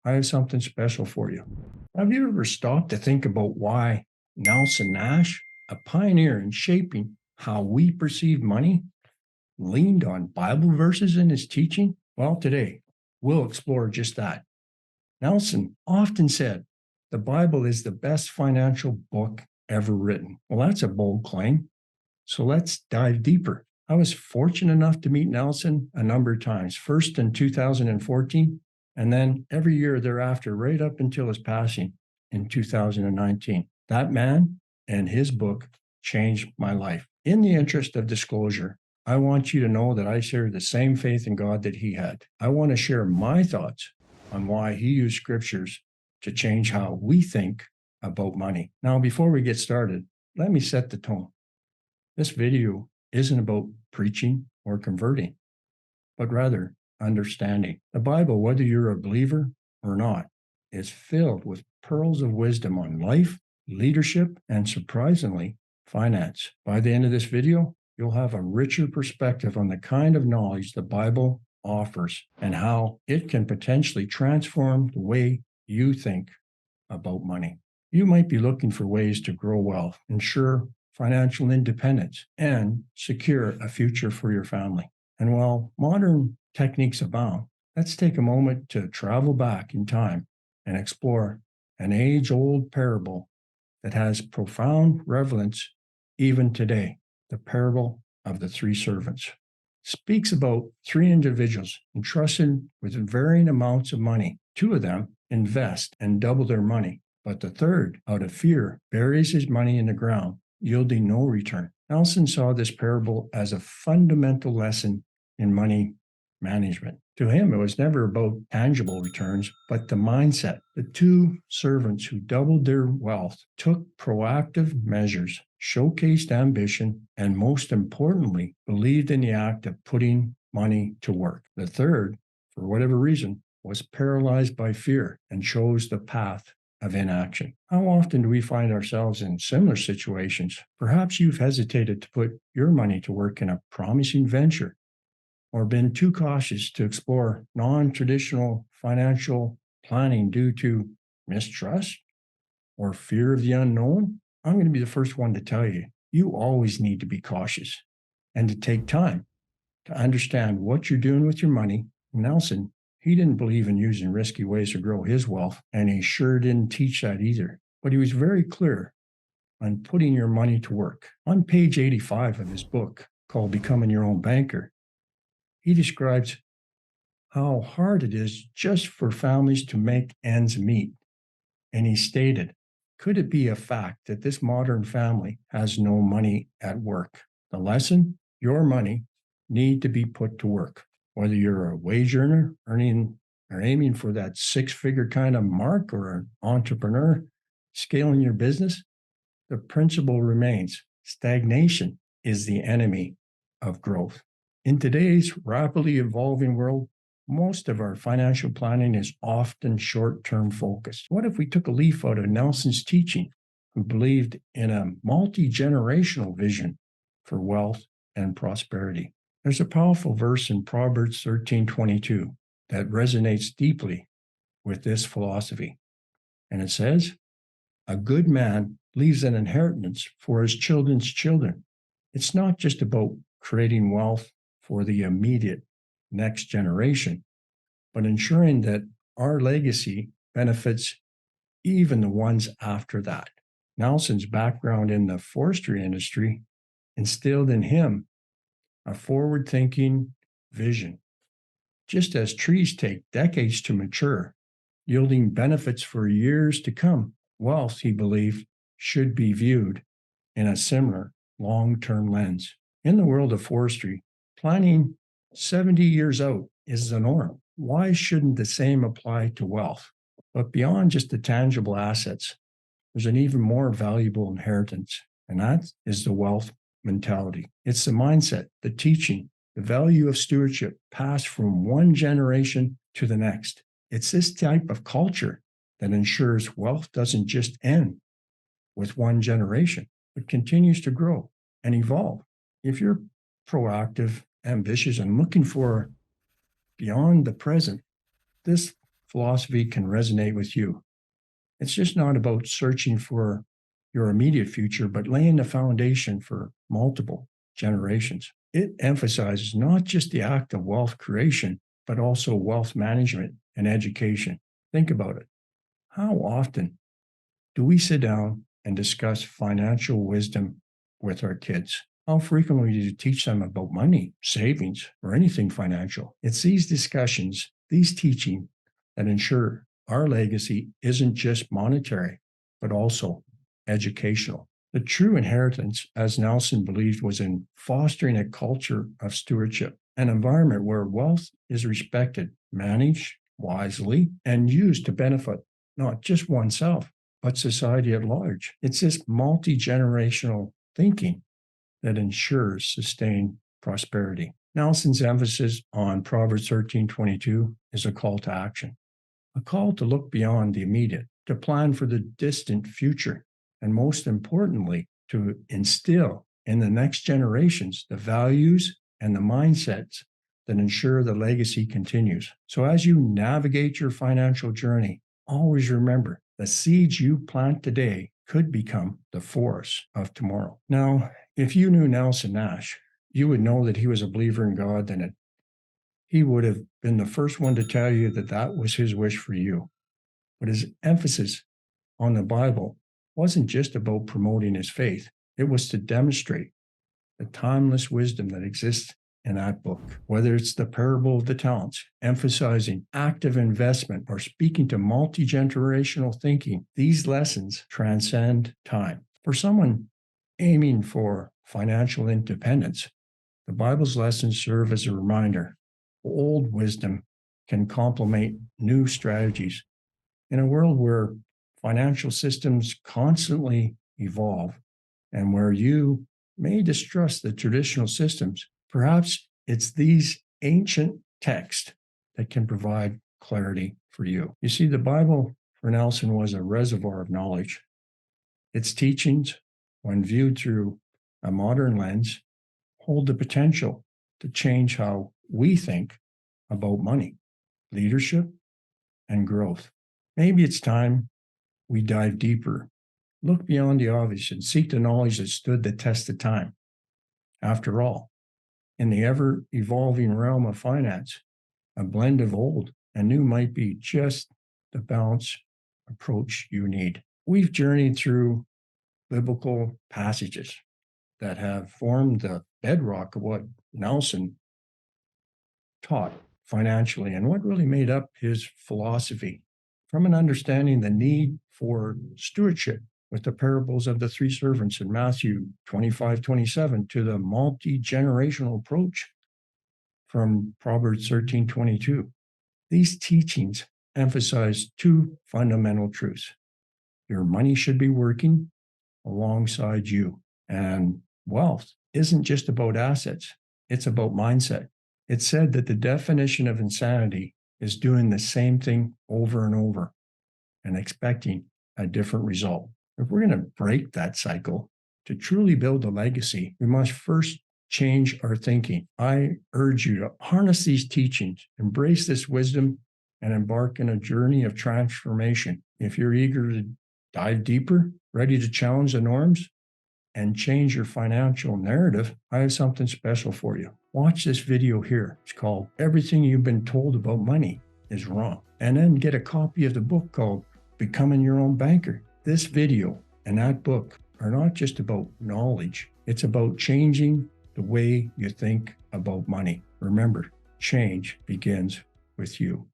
I have something special for you. Have you ever stopped to think about why Nelson Nash, a pioneer in shaping how we perceive money, leaned on Bible verses in his teaching? Well, today we'll explore just that. Nelson often said, the Bible is the best financial book ever written. Well, that's a bold claim. So let's dive deeper. I was fortunate enough to meet Nelson a number of times, first in 2014, and then every year thereafter, right up until his passing in 2019. That man and his book changed my life. In the interest of disclosure, I want you to know that I share the same faith in God that he had. I want to share my thoughts on why he used scriptures to change how we think about money. Now, before we get started, let me set the tone. This video isn't about preaching or converting, but rather understanding. The Bible, whether you're a believer or not, is filled with pearls of wisdom on life, leadership, and surprisingly, finance. By the end of this video, you'll have a richer perspective on the kind of knowledge the Bible offers and how it can potentially transform the way you think about money. You might be looking for ways to grow wealth, ensure financial independence, and secure a future for your family. And while modern techniques abound, let's take a moment to travel back in time and explore an age-old parable that has profound relevance even today. The parable of the three servants speaks about three individuals entrusted with varying amounts of money. Two of them invest and double their money, but the third, out of fear, buries his money in the ground, yielding no return. Nelson saw this parable as a fundamental lesson in money management. To him, it was never about tangible returns, but the mindset. The two servants who doubled their wealth took proactive measures, showcased ambition, and most importantly, believed in the act of putting money to work. The third, for whatever reason, was paralyzed by fear and chose the path of inaction. How often do we find ourselves in similar situations? Perhaps you've hesitated to put your money to work in a promising venture, or been too cautious to explore non-traditional financial planning due to mistrust or fear of the unknown. I'm going to be the first one to tell you, you always need to be cautious and to take time to understand what you're doing with your money. Nelson, he didn't believe in using risky ways to grow his wealth, and he sure didn't teach that either. But he was very clear on putting your money to work. On page 85 of his book called Becoming Your Own Banker, he describes how hard it is just for families to make ends meet. And he stated, could it be a fact that this modern family has no money at work? The lesson, your money need to be put to work. Whether you're a wage earner, earning or aiming for that six-figure kind of mark, or an entrepreneur scaling your business, the principle remains. Stagnation is the enemy of growth. In today's rapidly evolving world, most of our financial planning is often short-term focused. What if we took a leaf out of Nelson's teaching, who believed in a multi-generational vision for wealth and prosperity? There's a powerful verse in Proverbs 13:22 that resonates deeply with this philosophy. And it says, a good man leaves an inheritance for his children's children. It's not just about creating wealth for the immediate next generation, but ensuring that our legacy benefits even the ones after that. Nelson's background in the forestry industry instilled in him a forward-thinking vision. Just as trees take decades to mature, yielding benefits for years to come, wealth, he believed, should be viewed in a similar long-term lens. In the world of forestry, planning 70 years out is the norm. Why shouldn't the same apply to wealth? But beyond just the tangible assets, there's an even more valuable inheritance, and that is the wealth mentality. It's the mindset, the teaching, the value of stewardship passed from one generation to the next. It's this type of culture that ensures wealth doesn't just end with one generation, but continues to grow and evolve. If you're proactive, ambitious, and looking for beyond the present, this philosophy can resonate with you. It's just not about searching for your immediate future, but laying the foundation for multiple generations. It emphasizes not just the act of wealth creation, but also wealth management and education. Think about it. How often do we sit down and discuss financial wisdom with our kids? How frequently do you teach them about money, savings, or anything financial? It's these discussions, these teaching, that ensure our legacy isn't just monetary, but also educational. The true inheritance, as Nelson believed, was in fostering a culture of stewardship, an environment where wealth is respected, managed wisely, and used to benefit not just oneself, but society at large. It's this multi-generational thinking that ensures sustained prosperity. Nelson's emphasis on Proverbs 13:22 is a call to action, a call to look beyond the immediate, to plan for the distant future, and most importantly, to instill in the next generations the values and the mindsets that ensure the legacy continues. So as you navigate your financial journey, always remember the seeds you plant today could become the forests of tomorrow. Now, if you knew Nelson Nash, you would know that he was a believer in God, and he would have been the first one to tell you that that was his wish for you. But his emphasis on the Bible wasn't just about promoting his faith. It was to demonstrate the timeless wisdom that exists in that book. Whether it's the parable of the talents, emphasizing active investment, or speaking to multi-generational thinking, these lessons transcend time. For someone aiming for financial independence, the Bible's lessons serve as a reminder. Old wisdom can complement new strategies. In a world where financial systems constantly evolve and where you may distrust the traditional systems, perhaps it's these ancient texts that can provide clarity for you. You see, the Bible for Nelson was a reservoir of knowledge. Its teachings, when viewed through a modern lens, hold the potential to change how we think about money, leadership, and growth. Maybe it's time we dive deeper, look beyond the obvious, and seek the knowledge that stood the test of time. After all, in the ever-evolving realm of finance, a blend of old and new might be just the balanced approach you need. We've journeyed through biblical passages that have formed the bedrock of what Nelson taught financially and what really made up his philosophy, from an understanding the need for stewardship with the parables of the three servants in Matthew 25:27 to the multi-generational approach from Proverbs 13:22. These teachings emphasize two fundamental truths. Your money should be working alongside you, and wealth isn't just about assets, it's about mindset. It's said that the definition of insanity is doing the same thing over and over and expecting a different result. If we're going to break that cycle, to truly build a legacy, we must first change our thinking. I urge you to harness these teachings, embrace this wisdom, and embark on a journey of transformation. If you're eager to dive deeper, ready to challenge the norms, and change your financial narrative, I have something special for you. Watch this video here. It's called Everything You've Been Told About Money is Wrong. And then get a copy of the book called Becoming Your Own Banker. This video and that book are not just about knowledge. It's about changing the way you think about money. Remember, change begins with you.